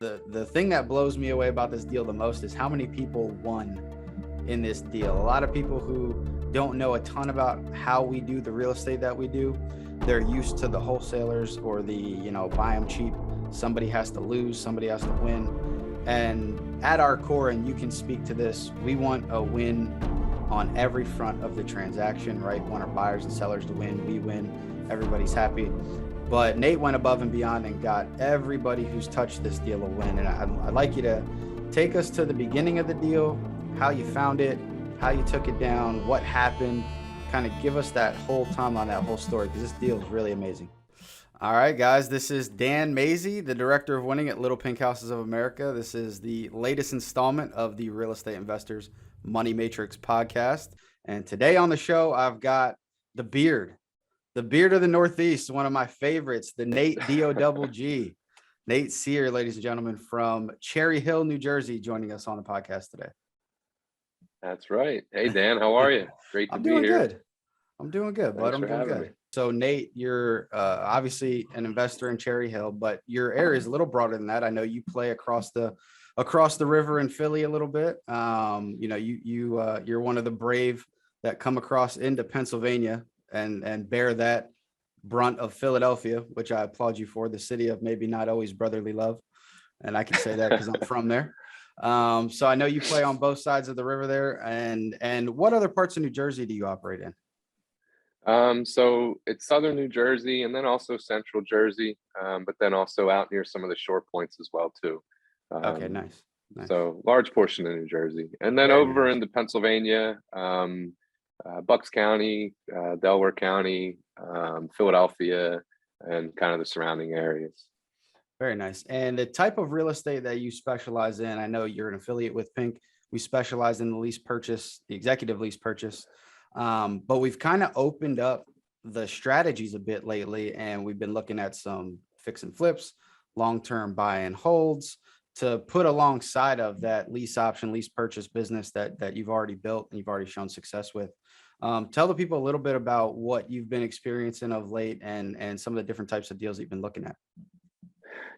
the thing that blows me away about this deal the most is how many people won in this deal. A lot of people who don't know a ton about how we do the real estate that we do, they're used to the wholesalers or the, buy them cheap. Somebody has to lose, somebody has to win. And at our core, and you can speak to this, we want a win on every front of the transaction, right? We want our buyers and sellers to win, we win, everybody's happy. But Nate went above and beyond and got everybody who's touched this deal a win. And I'd like you to take us to the beginning of the deal, how you found it, how you took it down, what happened, kind of give us that whole timeline, that whole story, because this deal is really amazing. All right, guys, this is Dan Mazey, the Director of Winning at Little Pink Houses of America. This is the latest installment of the Real Estate Investors Money Matrix podcast. And today on the show, I've got the beard of the Northeast, one of my favorites, the Nate D-O-double-G. Nate Sierer, ladies and gentlemen, from Cherry Hill, New Jersey, joining us on the podcast today. That's right. Hey, Dan, how are you? Great to be here. I'm doing good, bud. I'm doing good. So, Nate, you're obviously an investor in Cherry Hill, but your area is a little broader than that. I know you play across the river in Philly a little bit. You're one of the brave that come across into Pennsylvania and bear that brunt of Philadelphia, which I applaud you for, the city of maybe not always brotherly love. And I can say that because I'm from there. So I know you play on both sides of the river there. And what other parts of New Jersey do you operate in? So it's southern New Jersey and then also central Jersey, but then also out near some of the shore points as well, too. Okay, nice. So large portion of New Jersey. And then over into Pennsylvania, Bucks County, Delaware County, Philadelphia, and kind of the surrounding areas. Very nice. And the type of real estate that you specialize in, I know you're an affiliate with PINK. We specialize in the lease purchase, the executive lease purchase. But we've kind of opened up the strategies a bit lately, and we've been looking at some fix and flips, long-term buy and holds to put alongside of that lease option, lease purchase business that you've already built and you've already shown success with. Tell the people a little bit about what you've been experiencing of late and some of the different types of deals you've been looking at.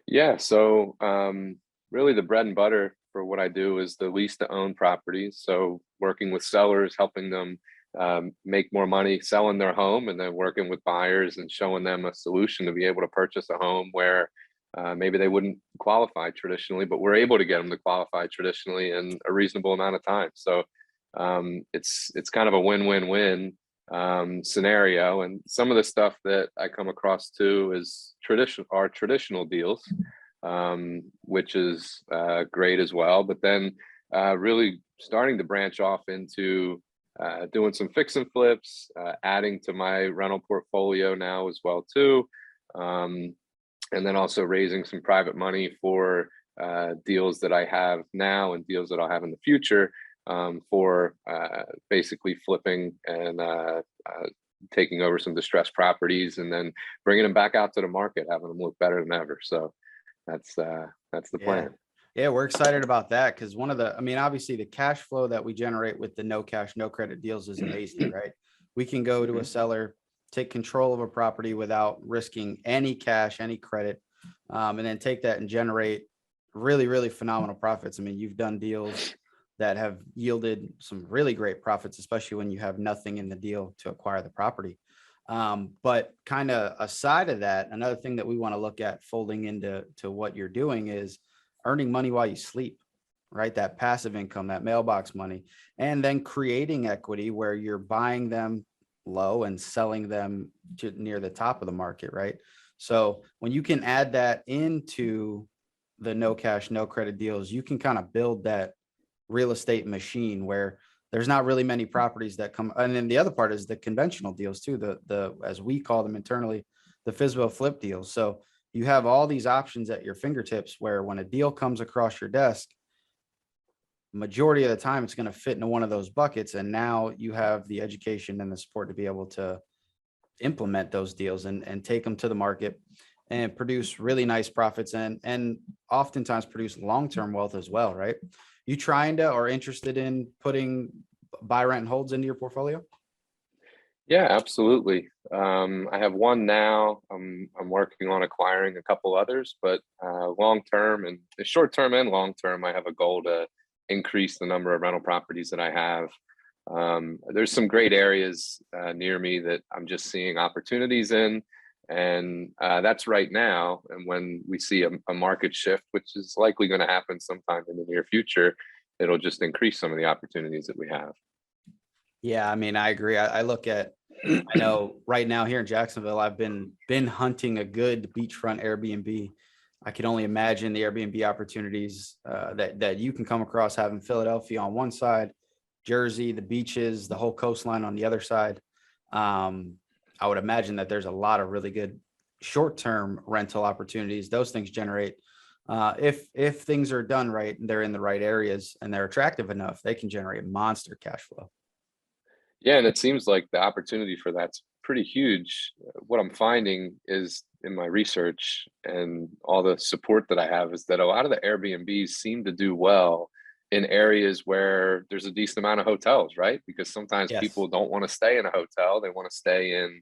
Yeah, so really the bread and butter for what I do is the lease to own properties. So working with sellers, helping them make more money selling their home, and then working with buyers and showing them a solution to be able to purchase a home where maybe they wouldn't qualify traditionally, but we're able to get them to qualify traditionally in a reasonable amount of time. So it's kind of a win-win-win scenario. And some of the stuff that I come across too is traditional deals, which is great as well. But then really starting to branch off into doing some fix and flips, adding to my rental portfolio now as well too. And then also raising some private money for deals that I have now and deals that I'll have in the future, for basically flipping and taking over some distressed properties and then bringing them back out to the market, having them look better than ever. So that's the plan. Yeah, we're excited about that because obviously the cash flow that we generate with the no cash, no credit deals is amazing, right? We can go to a seller, take control of a property without risking any cash, any credit, and then take that and generate really, really phenomenal profits. I mean, you've done deals that have yielded some really great profits, especially when you have nothing in the deal to acquire the property. But kind of aside of that, another thing that we want to look at folding into what you're doing is earning money while you sleep, right? That passive income, that mailbox money, and then creating equity where you're buying them low and selling them to near the top of the market, right? So when you can add that into the no cash, no credit deals, you can kind of build that real estate machine where there's not really many properties that come. And then the other part is the conventional deals too, the as we call them internally, the FSBO flip deals. So you have all these options at your fingertips where when a deal comes across your desk, majority of the time it's going to fit into one of those buckets. And now you have the education and the support to be able to implement those deals and take them to the market and produce really nice profits and oftentimes produce long-term wealth as well, right? You trying to or interested in putting buy, rent, and holds into your portfolio? Yeah, absolutely. I have one now. I'm working on acquiring a couple others, but long term and short term and long term, I have a goal to increase the number of rental properties that I have. There's some great areas near me that I'm just seeing opportunities in, and that's right now. And when we see a market shift, which is likely going to happen sometime in the near future, it'll just increase some of the opportunities that we have. Yeah, I mean, I agree. I look at, I know right now here in Jacksonville, I've been hunting a good beachfront Airbnb. I can only imagine the Airbnb opportunities that you can come across having Philadelphia on one side, Jersey, the beaches, the whole coastline on the other side. I would imagine that there's a lot of really good short-term rental opportunities. Those things generate, if things are done right and they're in the right areas and they're attractive enough, they can generate monster cash flow. Yeah, and it seems like the opportunity for that's pretty huge. What I'm finding is in my research and all the support that I have is that a lot of the Airbnbs seem to do well in areas where there's a decent amount of hotels, right? Because sometimes Yes, people don't want to stay in a hotel; they want to stay in,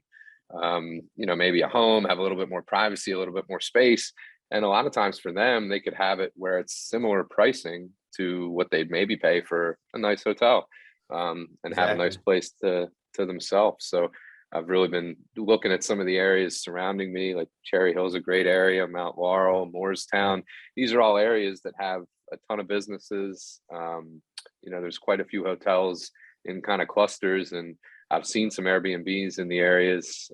maybe a home, have a little bit more privacy, a little bit more space. And a lot of times for them, they could have it where it's similar pricing to what they'd maybe pay for a nice hotel, and have a nice exactly. place to themselves. So I've really been looking at some of the areas surrounding me, like Cherry Hill's a great area, Mount Laurel, Moorestown. These are all areas that have a ton of businesses. There's quite a few hotels in kind of clusters, and I've seen some Airbnbs in the areas.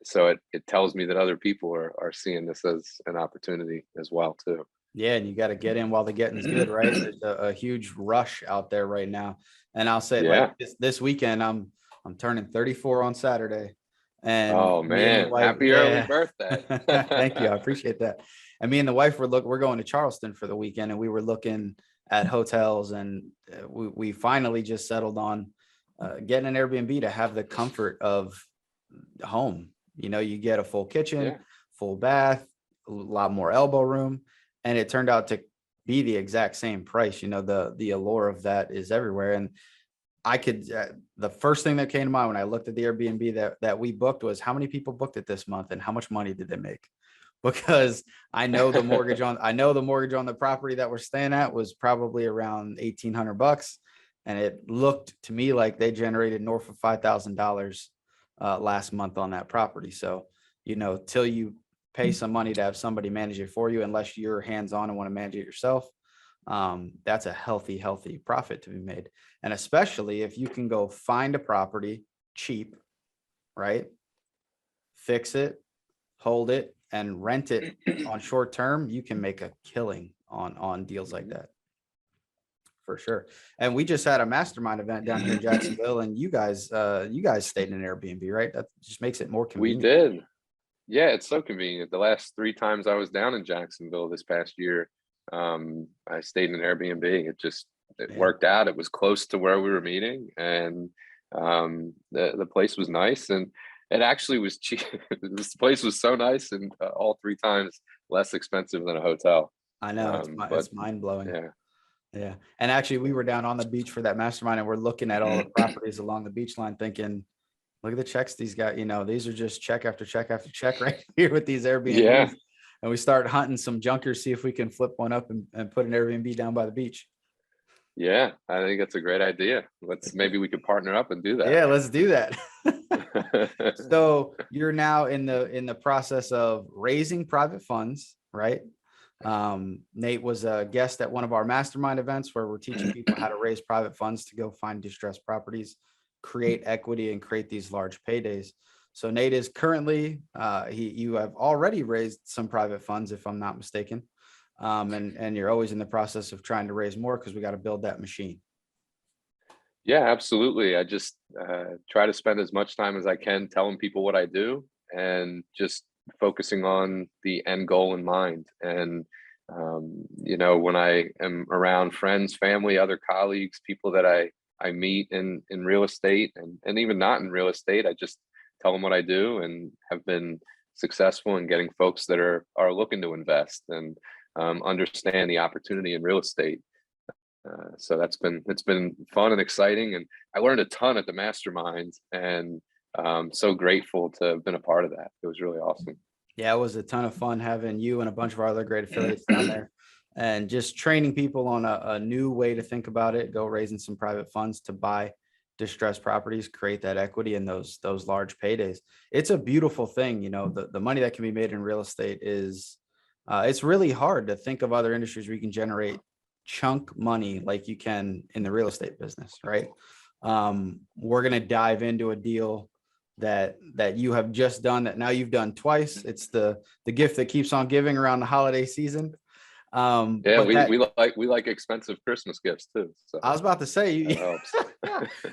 So it tells me that other people are seeing this as an opportunity as well too. Yeah, and you got to get in while the getting's good, right? There's a huge rush out there right now. And I'll say like Yeah. this weekend, I'm turning 34 on Saturday. And Oh me and the man, wife, happy early yeah. birthday. Thank you. I appreciate that. And me and the wife we're going to Charleston for the weekend, and we were looking at hotels, and we finally just settled on getting an Airbnb to have the comfort of home. You get a full kitchen, Yeah. full bath, a lot more elbow room, and it turned out to be the exact same price. The allure of that is everywhere. And I could, the first thing that came to mind when I looked at the Airbnb that we booked was how many people booked it this month and how much money did they make? Because I know the mortgage on the property that we're staying at was probably around $1,800, and it looked to me like they generated north of $5,000 last month on that property. So, till you pay some money to have somebody manage it for you, unless you're hands-on and want to manage it yourself, that's a healthy profit to be made. And especially if you can go find a property cheap, right? Fix it, hold it, and rent it on short term, you can make a killing on deals like that for sure. And we just had a mastermind event down here in Jacksonville, and you guys stayed in an Airbnb, right? That just makes it more We convenient. did. Yeah, it's so convenient. The last three times I was down in Jacksonville this past year, I stayed in an Airbnb. It Yeah, worked out. It was close to where we were meeting, and the place was nice, and it actually was cheap. This place was so nice, and all three times less expensive than a hotel. I know But it's mind blowing. yeah, Yeah. And actually, we were down on the beach for that mastermind, and we're looking at all the properties along the beach line thinking, look at the checks these guys, these are just check after check after check right here with these yeah, Airbnbs. And we start hunting some junkers, see if we can flip one up and put an Airbnb down by the beach. yeah. I think that's a great idea. Maybe we could partner up and do that. Yeah, let's do that. So you're now in the process of raising private funds, right? Nate was a guest at one of our mastermind events where we're teaching people how to raise private funds to go find distressed properties, create equity, and create these large paydays. So Nate is currently, you have already raised some private funds, if I'm not mistaken. And you're always in the process of trying to raise more because we got to build that machine. Yeah, absolutely. I just try to spend as much time as I can telling people what I do and just focusing on the end goal in mind. And, when I am around friends, family, other colleagues, people that I meet in real estate and even not in real estate, I just tell them what I do and have been successful in getting folks that are looking to invest and understand the opportunity in real estate. So it's been fun and exciting, and I learned a ton at the mastermind, and so grateful to have been a part of that. It was really awesome. Yeah, it was a ton of fun having you and a bunch of our other great affiliates down there and just training people on a new way to think about it, go raising some private funds to buy distressed properties, create that equity in those large paydays. It's a beautiful thing. The money that can be made in real estate is it's really hard to think of other industries where you can generate chunk money like you can in the real estate business, right? We're going to dive into a deal that you have just done that now you've done twice. It's the gift that keeps on giving around the holiday season. Yeah, But that we like expensive Christmas gifts too. So I was about to say, that helps.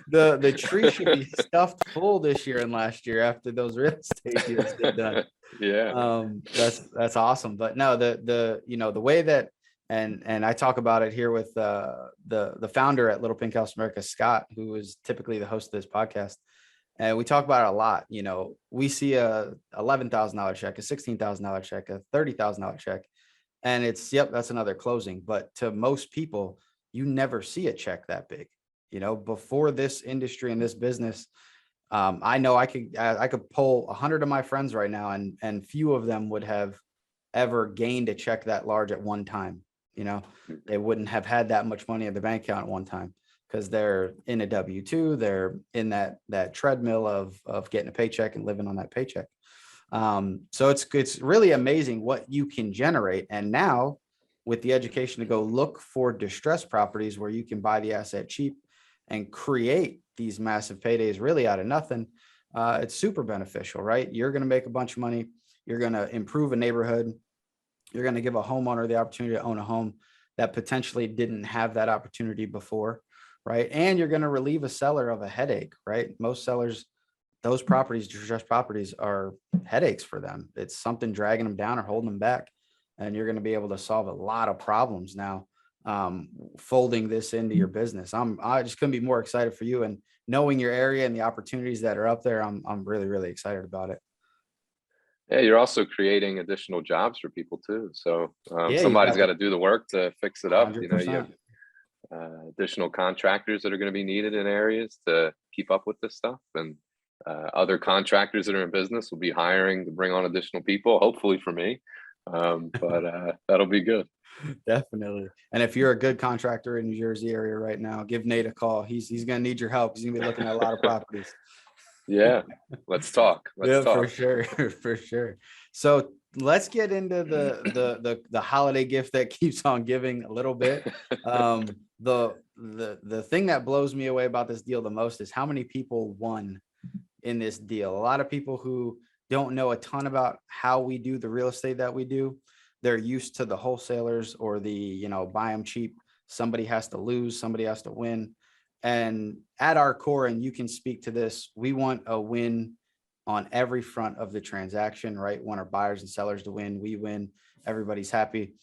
the tree should be stuffed full this year and last year after those real estate deals get done. Yeah. That's awesome. But no, the way that and I talk about it here with the founder at Little Pink House America, Scott, who is typically the host of this podcast. And we talk about it a lot. We see a $11,000 check, a $16,000 check, a $30,000 check, and it's, yep, that's another closing. But to most people, you never see a check that big. Before this industry and this business, I know I could pull 100 of my friends right now, and few of them would have ever gained a check that large at one time. They wouldn't have had that much money in the bank account at one time, because they're in a W-2, they're in that treadmill of getting a paycheck and living on that paycheck. So it's really amazing what you can generate. And now with the education to go look for distressed properties where you can buy the asset cheap and create these massive paydays really out of nothing, it's super beneficial, right? You're going to make a bunch of money. You're going to improve a neighborhood. You're going to give a homeowner the opportunity to own a home that potentially didn't have that opportunity before. Right. And you're going to relieve a seller of a headache, right? Most sellers, those properties, distressed properties, are headaches for them. It's something dragging them down or holding them back. And you're going to be able to solve a lot of problems now, folding this into your business. I just couldn't be more excited for you, and knowing your area and the opportunities that are up there. I'm really, really excited about it. Yeah, you're also creating additional jobs for people too. So Yeah, you somebody's got got to do the work to fix it up. You have 100%. additional contractors that are going to be needed in areas to keep up with this stuff, and other contractors that are in business will be hiring to bring on additional people, hopefully for me. But that'll be good. Definitely. And if you're a good contractor in New Jersey area right now, give Nate a call. He's going to need your help. He's going to be looking at a lot of properties. Yeah, let's talk. Let's Yeah, for talk. sure. For sure. So let's get into the holiday gift that keeps on giving a little bit. The thing that blows me away about this deal the most is how many people won in this deal. A lot of people who don't know a ton about how we do the real estate that we do. They're used to the wholesalers or the, buy them cheap. Somebody has to lose, somebody has to win. And at our core, and you can speak to this, we want a win on every front of the transaction, right? We want our buyers and sellers to win. We win. Everybody's happy.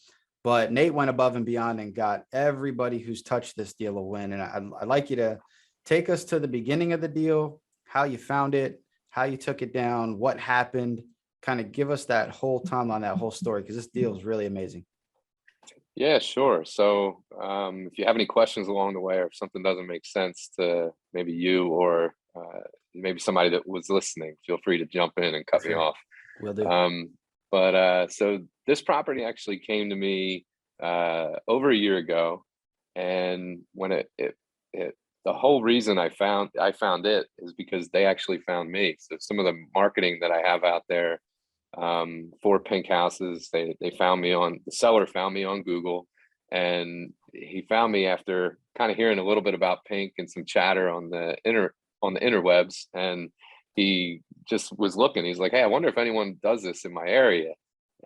But Nate went above and beyond and got everybody who's touched this deal a win. And I'd like you to take us to the beginning of the deal, how you found it, how you took it down, what happened, kind of give us that whole timeline, that whole story, because this deal is really amazing. Yeah, sure. So if you have any questions along the way, or if something doesn't make sense to maybe you or maybe somebody that was listening, feel free to jump in and cut me off. Will do. So this property actually came to me over a year ago, and when it the whole reason I found it is because they actually found me. So some of the marketing that I have out there for Pink Houses, the seller found me on Google, and he found me after kind of hearing a little bit about Pink and some chatter on the interwebs, and he just was looking. He's like, hey, I wonder if anyone does this in my area.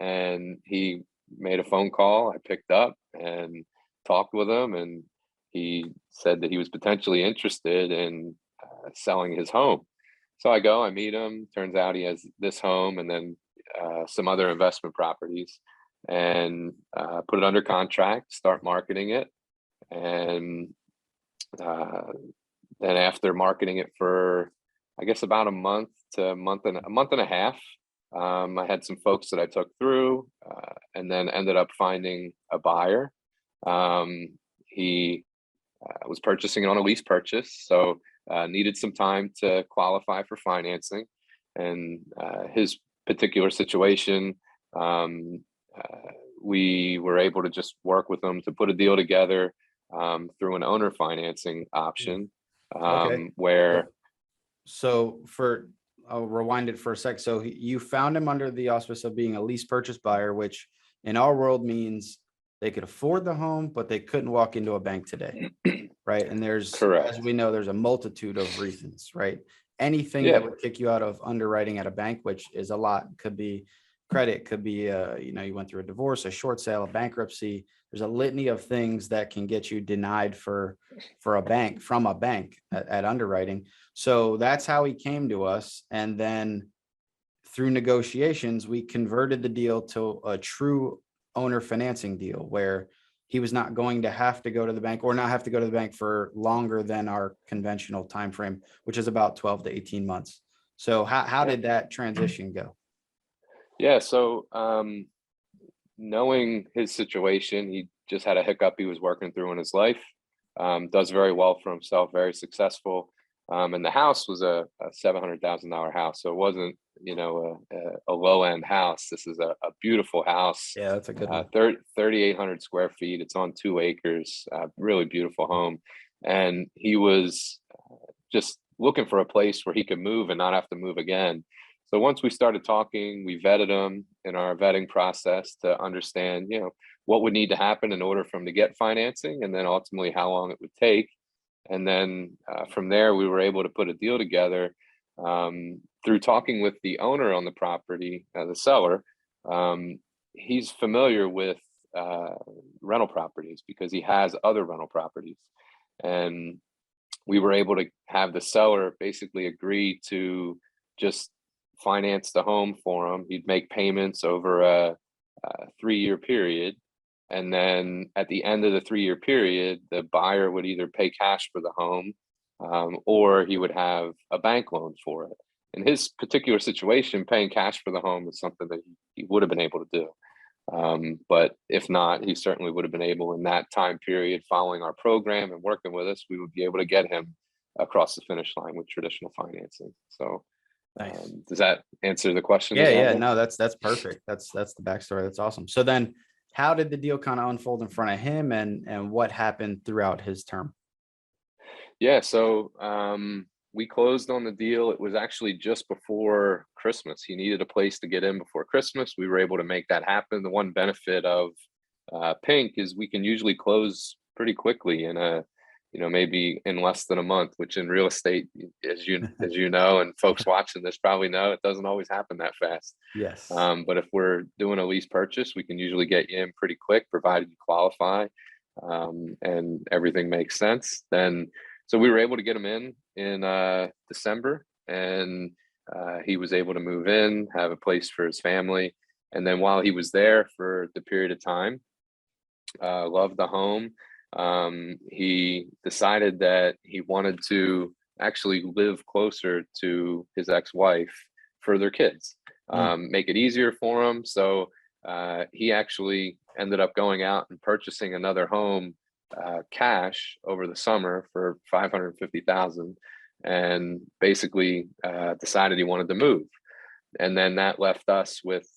And he made a phone call. I picked up and talked with him, and he said that he was potentially interested in selling his home. So I meet him. Turns out he has this home and then some other investment properties, and put it under contract, start marketing it. And then after marketing it for, I guess, about a month to a month and a half, I had some folks that I took through, and then ended up finding a buyer. He was purchasing on a lease purchase, so needed some time to qualify for financing. And his particular situation, we were able to just work with him to put a deal together through an owner financing option, Okay. where So for, I'll rewind it for a sec. So you found him under the auspice of being a lease purchase buyer, which in our world means they could afford the home, but they couldn't walk into a bank today, right? And there's, as correct. we know, there's a multitude of reasons, right? Anything that Yeah, would kick you out of underwriting at a bank, which is a lot, could be credit, could be, you went through a divorce, a short sale, a bankruptcy. There's a litany of things that can get you denied for a bank, from a bank at underwriting. So that's how he came to us. And then through negotiations, we converted the deal to a true owner financing deal where he was not going to have to go to the bank, or not have to go to the bank for longer than our conventional time frame, which is about 12 to 18 months. So how yeah, did that transition go? yeah. So knowing his situation, he just had a hiccup he was working through in his life. Does very well for himself, very successful. And the house was a $700,000 house, so it wasn't, a low end house. This is a beautiful house, Yeah, that's a good one. 3,800 square feet. It's on 2 acres, really beautiful home. And he was just looking for a place where he could move and not have to move again. So once we started talking, we vetted him in our vetting process to understand, what would need to happen in order for him to get financing, and then ultimately how long it would take. And then from there, we were able to put a deal together through talking with the owner on the property, the seller. He's familiar with rental properties because he has other rental properties. And we were able to have the seller basically agree to just finance the home for him. He'd make payments over a 3-year period. And then at the end of the 3-year period, the buyer would either pay cash for the home, or he would have a bank loan for it. In his particular situation, paying cash for the home is something that he would have been able to do. But if not, he certainly would have been able, in that time period, following our program and working with us, we would be able to get him across the finish line with traditional financing. So Nice. does that answer the question that Yeah, you had yeah, there? no, that's perfect. That's the backstory. That's awesome. So then how did the deal kind of unfold in front of him, and what happened throughout his term? Yeah, so we closed on the deal. It was actually just before Christmas. He needed a place to get in before Christmas. We were able to make that happen. The one benefit of Pink is we can usually close pretty quickly in maybe in less than a month, which in real estate, as you know, and folks watching this probably know, it doesn't always happen that fast. Yes. But if we're doing a lease purchase, we can usually get you in pretty quick, provided you qualify, and everything makes sense. Then, so we were able to get him in December, and he was able to move in, have a place for his family. And then while he was there for the period of time, loved the home. He decided that he wanted to actually live closer to his ex-wife for their kids, Mm. make it easier for him. So he actually ended up going out and purchasing another home cash over the summer for 550,000, and basically decided he wanted to move. And then that left us with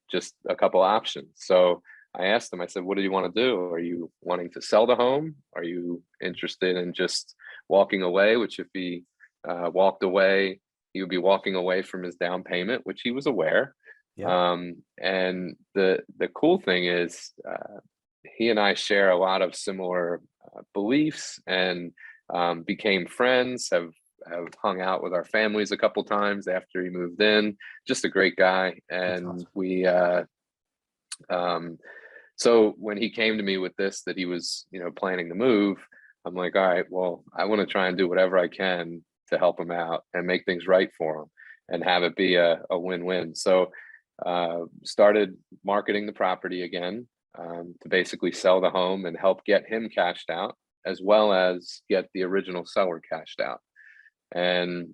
just a couple options. So I asked him, I said, what do you want to do? Are you wanting to sell the home? Are you interested in just walking away? Which if he walked away, he would be walking away from his down payment, which he was aware. Yep. And the cool thing is he and I share a lot of similar beliefs, and became friends, have hung out with our families a couple times after he moved in. Just a great guy. That's And awesome. we so when he came to me with this, that he was, planning to move, I'm like, all right, well, I want to try and do whatever I can to help him out and make things right for him and have it be a win-win. So started marketing the property again, to basically sell the home and help get him cashed out, as well as get the original seller cashed out. And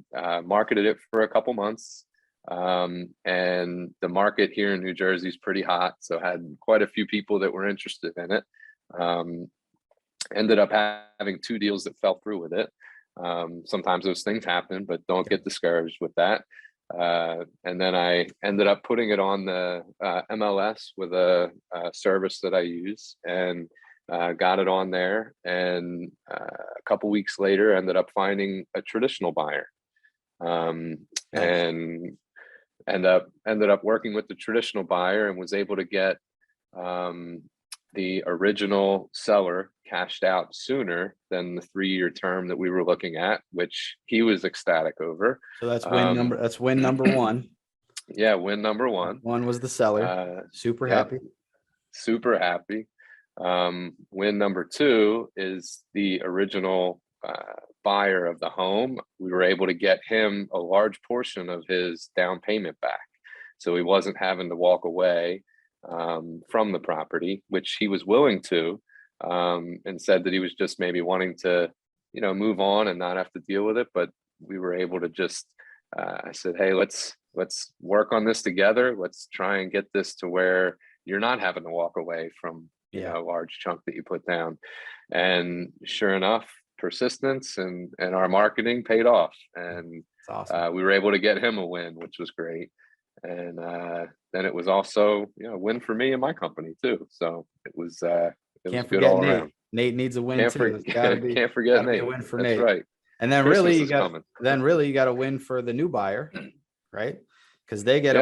marketed it for a couple months. And the market here in New Jersey is pretty hot, so had quite a few people that were interested in it. Um, ended up having 2 deals that fell through with it. Sometimes those things happen, but don't get discouraged with that. And then I ended up putting it on the MLS with a service that I use, and got it on there. And a couple weeks later, ended up finding a traditional buyer, Nice. and ended up working with the traditional buyer, and was able to get the original seller cashed out sooner than the 3-year term that we were looking at, which he was ecstatic over. So that's win number one. Yeah, win number one. One was the seller. Super Yep, happy. super happy. Win number two is the original buyer of the home. We were able to get him a large portion of his down payment back, so he wasn't having to walk away from the property, which he was willing to, and said that he was just maybe wanting to, move on and not have to deal with it. But we were able to just, I said, hey, let's work on this together. Let's try and get this to where you're not having to walk away from, a large chunk that you put down. And sure enough, persistence and our marketing paid off. And awesome. We were able to get him a win, which was great. And then it was also, a win for me and my company too. So it was good all around. Nate needs a win too. Can't forget Nate. A win for That's Nate. right. And then Christmas really you got to win for the new buyer, right? Because they get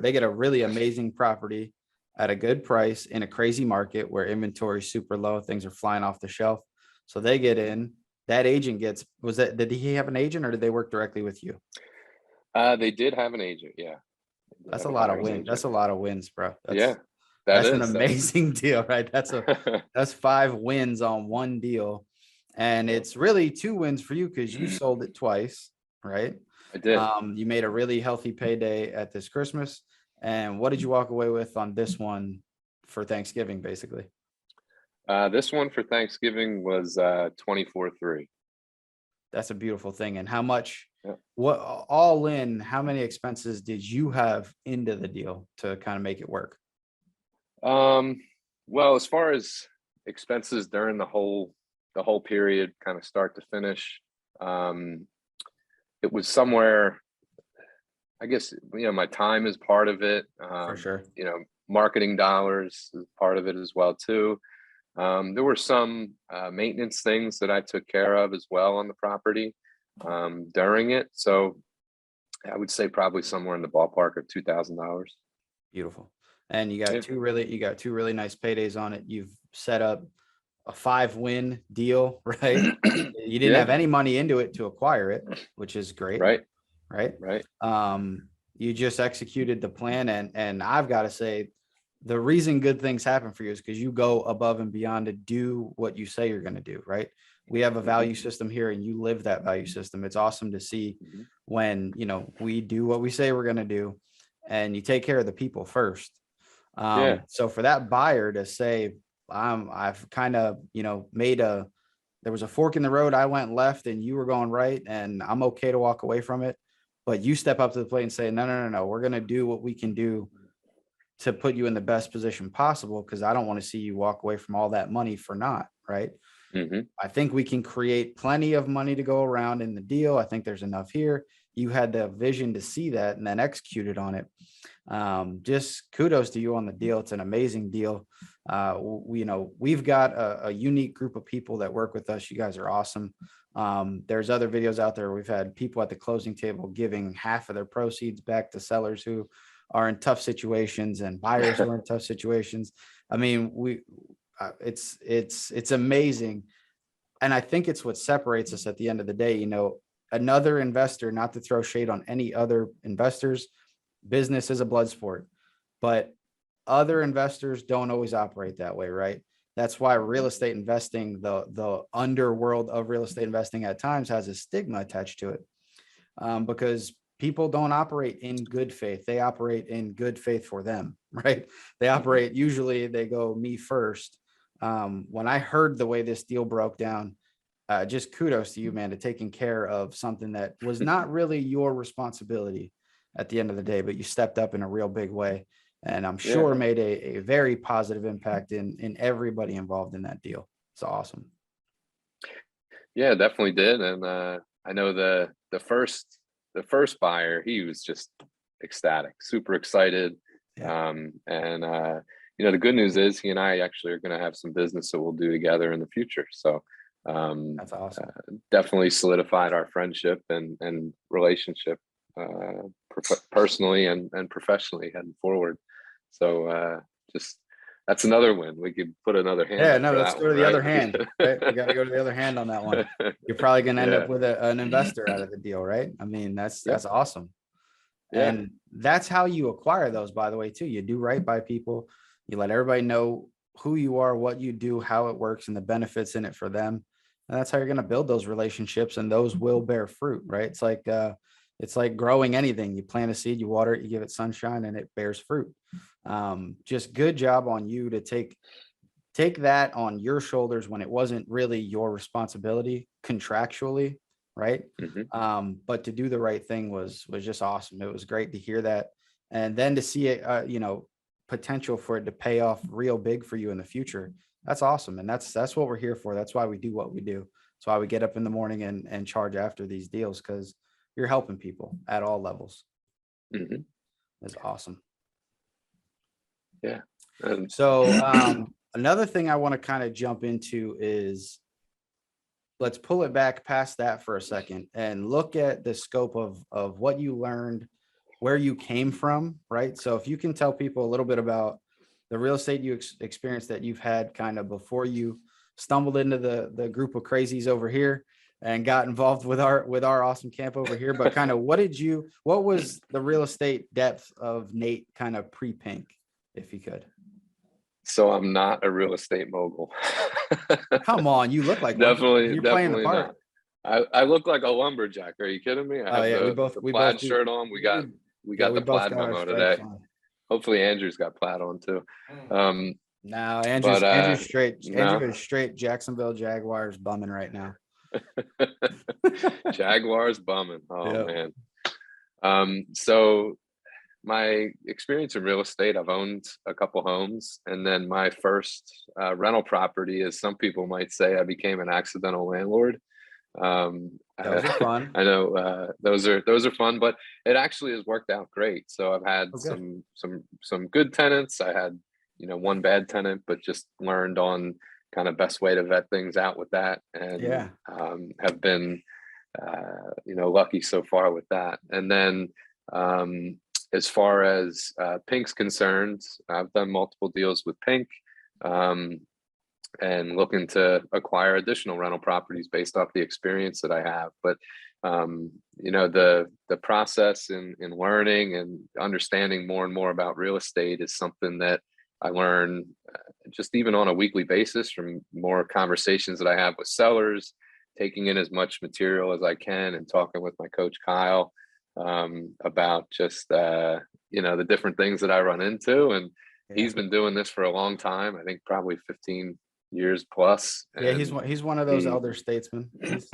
they get a really amazing property at a good price in a crazy market where inventory is super low, things are flying off the shelf. So they get in. That agent did he have an agent, or did they work directly with you? They did have an agent, yeah. That's a lot of wins. That's a lot of wins, bro. That's an amazing deal, right? That's 5 wins on one deal. And it's really 2 wins for you because you sold it twice, right? I did. You made a really healthy payday at this Christmas. And what did you walk away with on this one for Thanksgiving, basically? This one for Thanksgiving was 24.3. That's a beautiful thing. And how much, what all in, how many expenses did you have into the deal to kind of make it work? Well, as far as expenses during the whole period, kind of start to finish, it was somewhere, I guess, my time is part of it. For sure. Marketing dollars is part of it as well too. There were some maintenance things that I took care of as well on the property during it. So I would say probably somewhere in the ballpark of $2,000. Beautiful. And you got two really nice paydays on it. You've set up a 5-win deal, right? You didn't have any money into it to acquire it, which is great. Right. You just executed the plan, and I've got to say, the reason good things happen for you is because you go above and beyond to do what you say you're going to do, right? We have a value system here, and you live that value system. It's awesome to see when, we do what we say we're going to do, and you take care of the people first. So for that buyer to say, I've kind of, there was a fork in the road. I went left and you were going right, and I'm okay to walk away from it. But you step up to the plate and say, no, we're going to do what we can do to put you in the best position possible, because I don't want to see you walk away from all that money for naught, right? I think we can create plenty of money to go around in the deal. I think there's enough here. You had the vision to see that and then executed on it. Just kudos to you on the deal. It's an amazing deal. We've got a unique group of people that work with us. You guys are awesome. There's other videos out there. We've had people at the closing table giving half of their proceeds back to sellers who are in tough situations and buyers who are in tough situations. I mean, it's amazing. And I think it's what separates us at the end of the day. Another investor, not to throw shade on any other investors, business is a blood sport, but other investors don't always operate that way, right? That's why real estate investing, the underworld of real estate investing at times has a stigma attached to it, because people don't operate in good faith. They operate in good faith for them, right? They operate, usually they go me first. When I heard the way this deal broke down, just kudos to you, man, to taking care of something that was not really your responsibility at the end of the day, but you stepped up in a real big way. And I'm sure made a very positive impact in everybody involved in that deal. It's awesome. Yeah, definitely did. And I know the first buyer, he was just ecstatic, super excited. Yeah, And the good news is he and I actually are going to have some business that we'll do together in the future. So um, that's awesome. definitely solidified our friendship and relationship, personally and professionally heading forward. So just that's another win. We could put another hand Yeah, up no, for let's that go to one, the right? other hand, right? We got to go to the other hand on that one. You're probably going to end up Yeah. with an investor out of the deal, right? I mean, Yeah. that's awesome. Yeah. And that's how you acquire those, by the way, too. You do right by people. You let everybody know who you are, what you do, how it works, and the benefits in it for them. And that's how you're going to build those relationships, and those will bear fruit, right? It's like growing anything. You plant a seed, you water it, you give it sunshine, and it bears fruit. Just good job on you to take that on your shoulders when it wasn't really your responsibility contractually, right? Hmm. But to do the right thing was just awesome. It was great to hear that, and then to see it, potential for it to pay off real big for you in the future. That's awesome, and that's what we're here for. That's why we do what we do. That's why we get up in the morning and charge after these deals, because you're helping people at all levels. Hmm. It's awesome. Yeah. And So another thing I want to kind of jump into is, let's pull it back past that for a second and look at the scope of what you learned, where you came from, right? So if you can tell people a little bit about the real estate you experience that you've had kind of before you stumbled into the group of crazies over here and got involved with our awesome camp over here, but kind of what was the real estate depth of Nate kind of pre-Pink, if you could? so I'm not a real estate mogul. Come on, you look like one. Definitely, You're playing the definitely not. part. I look like a lumberjack. Are you kidding me? I Oh have yeah, the we both plaid do. shirt on. We Yeah, got we the both plaid got our memo stripes today. on. Hopefully Andrew's got plaid on too. Um, No, but Andrew's straight. no. Andrew is straight Jacksonville Jaguars bumming right now. Jaguars bumming. Oh Yeah. man. So my experience in real estate, I've owned a couple homes, and then my first rental property, as some people might say, I became an accidental landlord. Those are fun. I know those are fun, but it actually has worked out great. So I've had Oh, good. some good tenants. I had one bad tenant, but just learned on kind of best way to vet things out with that, and Yeah. have been lucky so far with that. And then as far as Pink's concerned, I've done multiple deals with Pink, and looking to acquire additional rental properties based off the experience that I have. But the process in learning and understanding more and more about real estate is something that I learn just even on a weekly basis from more conversations that I have with sellers, taking in as much material as I can, and talking with my coach Kyle about just the different things that I run into. And Yeah. he's been doing this for a long time. I think probably 15 years plus. Yeah. And He's one of those he, elder statesmen. He's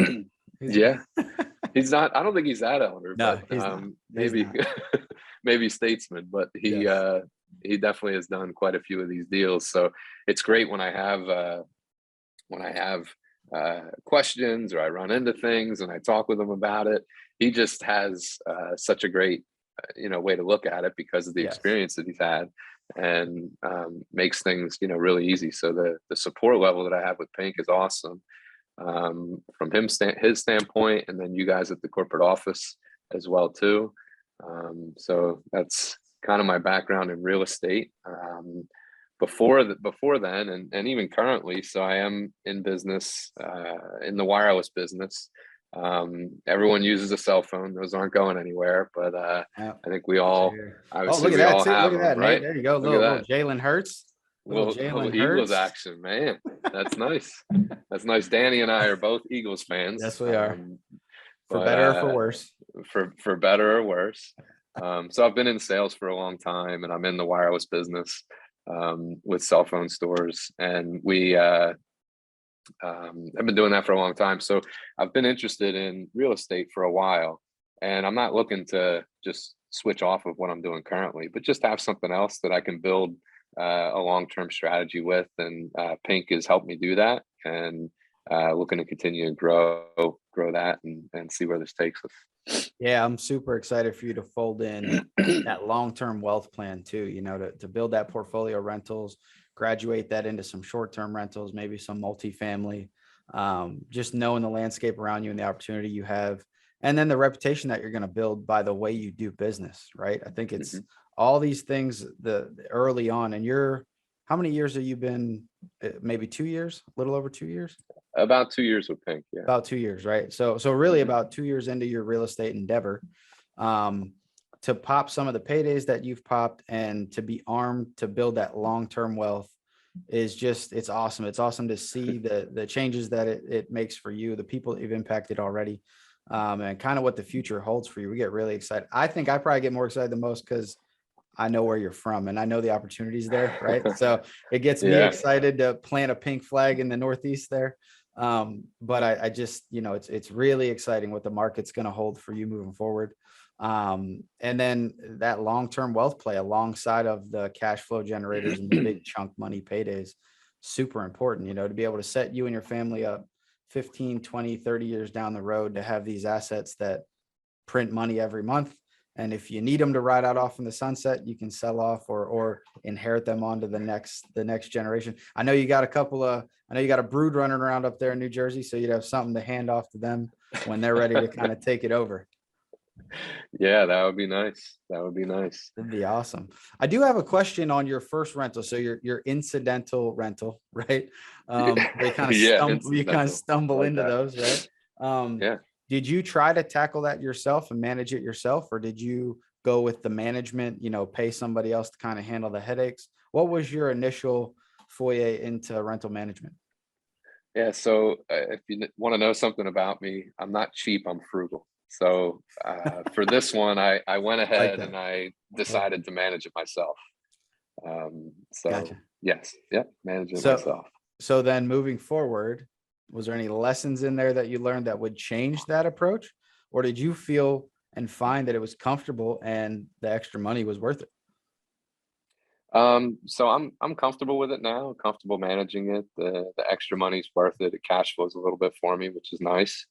yeah, he's not. I don't think he's that elder, no, but he's not. He's maybe not. maybe statesman. But Yes. he definitely has done quite a few of these deals. So it's great when I have questions, or I run into things and I talk with him about it. He just has such a great way to look at it because of the Yes. experience that he's had, and makes things really easy. So the support level that I have with Pink is awesome, from his standpoint, and then you guys at the corporate office as well too. So that's kind of my background in real estate. Before then, and even currently, so I am in business, in the wireless business. Everyone uses a cell phone; those aren't going anywhere. But Yeah. I think we all, Oh, obviously, look at we that. all See, look have at them, that, Nate. right? There you go. Look at Little that. Jalen Hurts. Little Little Jalen Eagles Hurts. action, man. That's nice. That's nice. Danny and I are both Eagles fans. Yes, we are. For But better or for worse. for better or worse. So I've been in sales for a long time, and I'm in the wireless business, with cell phone stores, and we have been doing that for a long time. So I've been interested in real estate for a while, and I'm not looking to just switch off of what I'm doing currently, but just have something else that I can build a long-term strategy with. And Pink has helped me do that, and looking to continue to grow that and see where this takes us. Yeah, I'm super excited for you to fold in that long-term wealth plan too, to build that portfolio rentals, graduate that into some short-term rentals, maybe some multifamily, just knowing the landscape around you and the opportunity you have, and then the reputation that you're going to build by the way you do business, right? I think it's all these things the early on. And how many years have you been? Maybe 2 years, a little over 2 years? About 2 years with Pink, yeah. About 2 years, right? So really about 2 years into your real estate endeavor, to pop some of the paydays that you've popped and to be armed to build that long-term wealth is just, it's awesome. It's awesome to see the changes that it makes for you, the people that you've impacted already, and kind of what the future holds for you. We get really excited. I think I probably get more excited than most because I know where you're from and I know the opportunities there, right? So it gets me excited to plant a pink flag in the Northeast there. But I just, it's really exciting what the market's going to hold for you moving forward. And then that long-term wealth play alongside of the cash flow generators and the big chunk money paydays, super important, to be able to set you and your family up 15, 20, 30 years down the road to have these assets that print money every month. And if you need them to ride out off in the sunset, you can sell off or inherit them onto the next generation. I know you got a brood running around up there in New Jersey, so you'd have something to hand off to them when they're ready to kind of take it over. Yeah, that would be nice. That would be nice. That'd be awesome. I do have a question on your first rental. So your incidental rental, right? They kind of stumble into those, right? Yeah. Did you try to tackle that yourself and manage it yourself, or did you go with the management, pay somebody else to kind of handle the headaches? What was your initial foray into rental management? Yeah. So if you want to know something about me, I'm not cheap, I'm frugal. So for this one, I went ahead and I decided to manage it myself. Gotcha. Yes. Yep. Manage it myself. So then moving forward, was there any lessons in there that you learned that would change that approach? Or did you feel and find that it was comfortable and the extra money was worth it? So I'm comfortable with it now, comfortable managing it. The extra money's worth it. It cash flows a little bit for me, which is nice.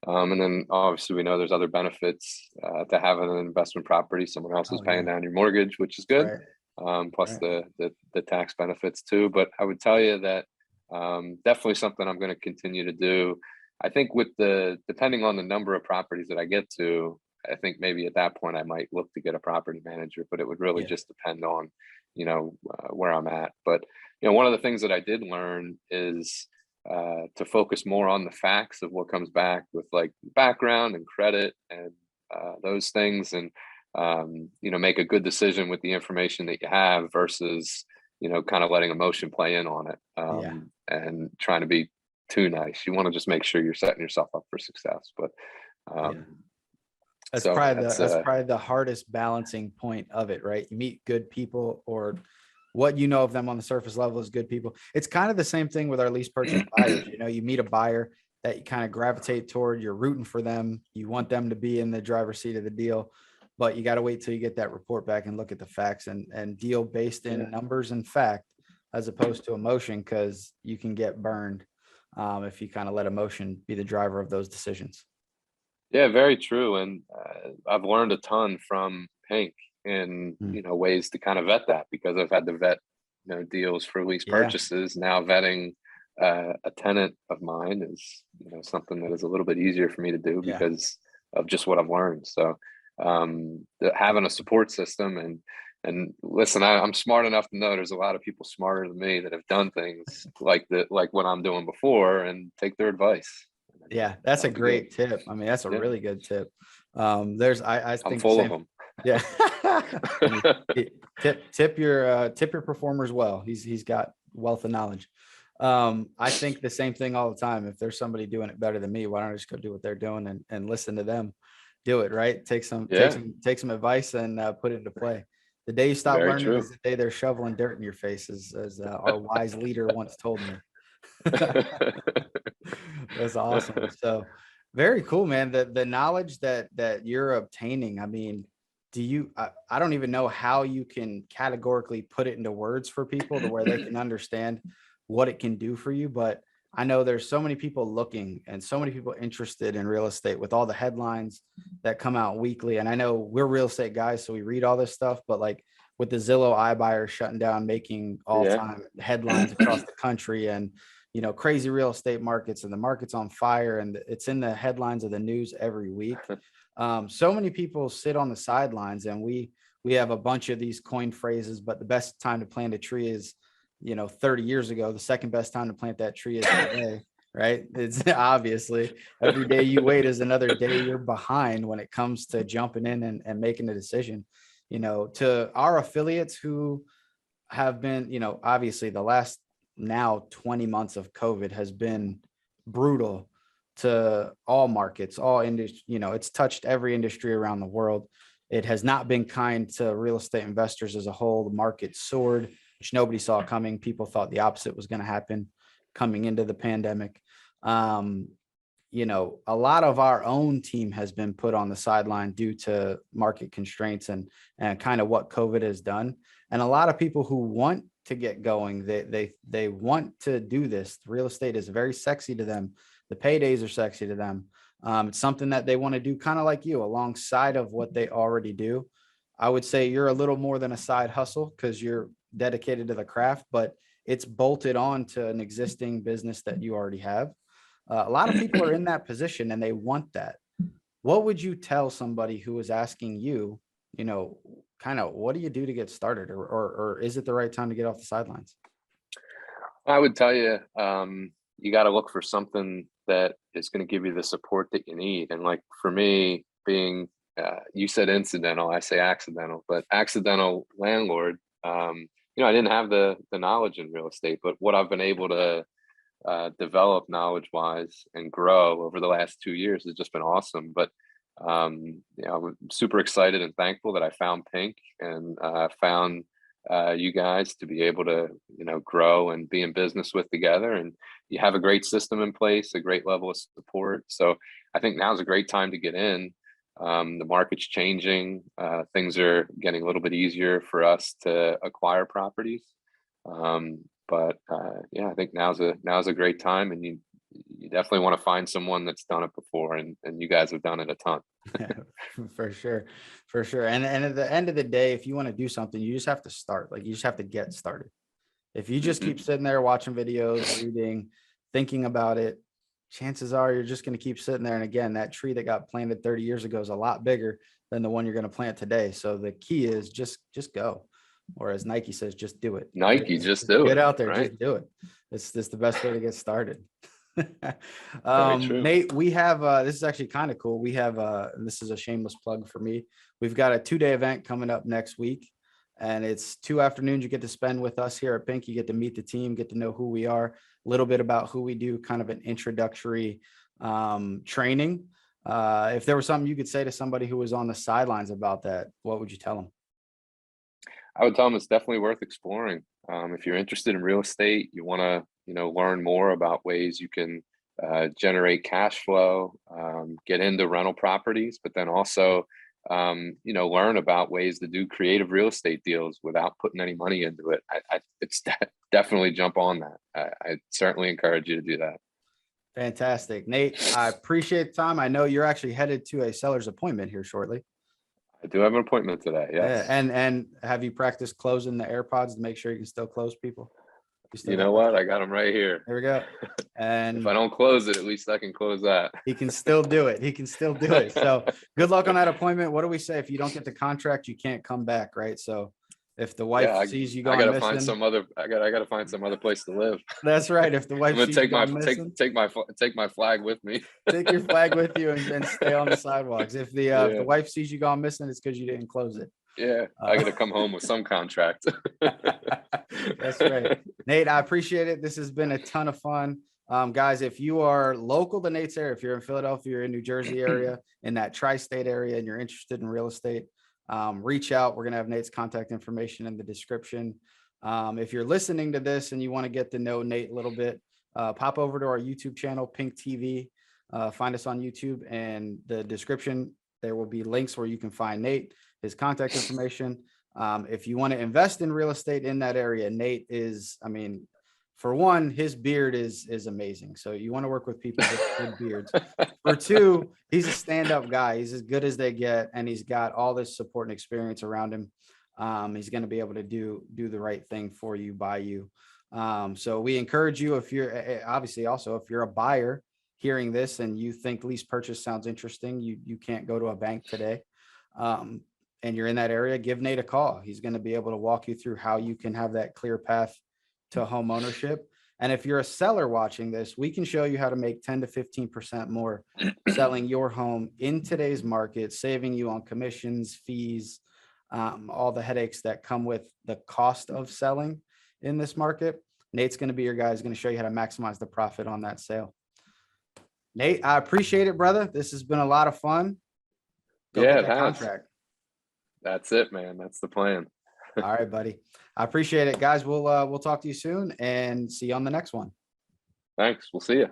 And then obviously we know there's other benefits to having an investment property. Someone else is paying down your mortgage, which is good. Plus the tax benefits too. But I would tell you that definitely something I'm going to continue to do. I think depending on the number of properties that I get to, I think maybe at that point I might look to get a property manager, but it would really just depend on, where I'm at. But, one of the things that I did learn is to focus more on the facts of what comes back with like background and credit and those things, and make a good decision with the information that you have versus kind of letting emotion play in on it, and trying to be too nice. You want to just make sure you're setting yourself up for success. But that's probably the hardest balancing point of it, right? You meet good people, or what of them on the surface level is good people. It's kind of the same thing with our lease purchase buyers. You meet a buyer that you kind of gravitate toward, you're rooting for them, you want them to be in the driver's seat of the deal, but you got to wait till you get that report back and look at the facts and deal based in numbers and fact as opposed to emotion, because you can get burned if you kind of let emotion be the driver of those decisions. Yeah, very true. And I've learned a ton from Pink in ways to kind of vet that, because I've had to vet deals for lease purchases. Now vetting a tenant of mine is something that is a little bit easier for me to do because of just what I've learned. So having a support system and listen, I'm smart enough to know there's a lot of people smarter than me that have done things like what I'm doing before, and take their advice. Yeah, that's a great tip. I mean, that's a really good tip. I think I'm full of them. Yeah. tip your performers well. He's got wealth of knowledge. I think the same thing all the time. If there's somebody doing it better than me, why don't I just go do what they're doing and listen to them do it, right? Take some advice and put it into play. The day you stop learning is the day they're shoveling dirt in your face, as our wise leader once told me. That's awesome. So very cool, man. The knowledge that you're obtaining, I mean, I don't even know how you can categorically put it into words for people to where they can understand what it can do for you. But I know there's so many people looking and so many people interested in real estate with all the headlines that come out weekly. And I know we're real estate guys, so we read all this stuff, but like with the Zillow iBuyer shutting down, making all Yeah. time headlines across the country, and, you know, crazy real estate markets, and the market's on fire, and it's in the headlines of the news every week. So many people sit on the sidelines, and we have a bunch of these coined phrases, but the best time to plant a tree is, you know, 30 years ago. The second best time to plant that tree is today, right? It's obviously every day you wait is another day you're behind when it comes to jumping in and making a decision. You know, to our affiliates who have been, you know, obviously the last now 20 months of COVID has been brutal to all markets, all industry, you know, it's touched every industry around the world. It has not been kind to real estate investors as a whole. The market soared, which nobody saw coming. People thought the opposite was going to happen coming into the pandemic. Um, you know, a lot of our own team has been put on the sideline due to market constraints and kind of what COVID has done. And a lot of people who want to get going, they want to do this. Real estate is very sexy to them. The paydays are sexy to them. It's something that they want to do, kind of like you, alongside of what they already do. I would say you're a little more than a side hustle because you're dedicated to the craft, but it's bolted on to an existing business that you already have. A lot of people are in that position and they want that. What would you tell somebody who is asking you, you know, kind of what do you do to get started, or is it the right time to get off the sidelines? I would tell you, you got to look for something that is going to give you the support that you need. And like for me, being, you said incidental, I say accidental, but accidental landlord, you know, I didn't have the knowledge in real estate, but what I've been able to develop knowledge wise and grow over the last 2 years has just been awesome. But you know, I'm super excited and thankful that I found Pink and found you guys to be able to, you know, grow and be in business with together. And you have a great system in place, a great level of support. So I think now's a great time to get in. The market's changing. Things are getting a little bit easier for us to acquire properties. But yeah, I think now's a great time, and you definitely want to find someone that's done it before, and you guys have done it a ton. For sure, for sure. And at the end of the day, if you want to do something, you just have to start. Like you just have to get started. If you just keep sitting there watching videos, reading, thinking about it, chances are you're just going to keep sitting there. And again, that tree that got planted 30 years ago is a lot bigger than the one you're going to plant today. So the key is just go. Or as Nike says, just do it. Nike, just do Get it, out there, right? just do it. It's the best way to get started. Very true. Nate, we have this is actually kind of cool. We have this is a shameless plug for me. We've got a 2-day event coming up next week, and it's 2 afternoons you get to spend with us here at Pink. You get to meet the team, get to know who we are, a little bit about who we do, kind of an introductory training. If there was something you could say to somebody who was on the sidelines about that, what would you tell them? I would tell them it's definitely worth exploring. If you're interested in real estate, you want to, you know, learn more about ways you can generate cash flow, get into rental properties, but then also, you know, learn about ways to do creative real estate deals without putting any money into it. It's definitely jump on that. I certainly encourage you to do that. Fantastic. Nate, I appreciate the time. I know you're actually headed to a seller's appointment here shortly. I do have an appointment today. Yeah. Yes. And have you practiced closing the AirPods to make sure you can still close people? You know what? I got them right here. There we go. And if I don't close it, at least I can close that. he can still do it. He can still do it. So good luck on that appointment. What do we say? If you don't get the contract, you can't come back, right? So if the wife sees you I gone gotta missing, find some other. I gotta find some other place to live. that's right. If the wife I'm gonna sees you take my gone missing, take my flag with me. take your flag with you and stay on the sidewalks. If the wife sees you gone missing, it's because you didn't close it. Yeah, I gotta come home with some contract. That's right. Nate, I appreciate it. This has been a ton of fun. Guys, if you are local to Nate's area, if you're in Philadelphia, you're in New Jersey area, in that tri-state area, and you're interested in real estate, reach out. We're going to have Nate's contact information in the description. If you're listening to this and you want to get to know Nate a little bit, pop over to our YouTube channel, Pink TV. Find us on YouTube, and the description, there will be links where you can find Nate, his contact information. If you want to invest in real estate in that area, Nate is, I mean, for one, his beard is amazing. So you want to work with people with good beards. For two, he's a stand-up guy. He's as good as they get, and he's got all this support and experience around him. He's going to be able to do the right thing for you, by you. So we encourage you, if you're obviously also, if you're a buyer hearing this and you think lease purchase sounds interesting, you can't go to a bank today, and you're in that area, give Nate a call. He's going to be able to walk you through how you can have that clear path to home ownership. And if you're a seller watching this, we can show you how to make 10 to 15% more selling your home in today's market, saving you on commissions, fees, all the headaches that come with the cost of selling in this market. Nate's going to be your guy. He's going to show you how to maximize the profit on that sale. Nate, I appreciate it, brother. This has been a lot of fun. Go Yeah, get it that has. contract. That's it, man. That's the plan. All right, buddy. I appreciate it, guys. We'll talk to you soon and see you on the next one. Thanks. We'll see you.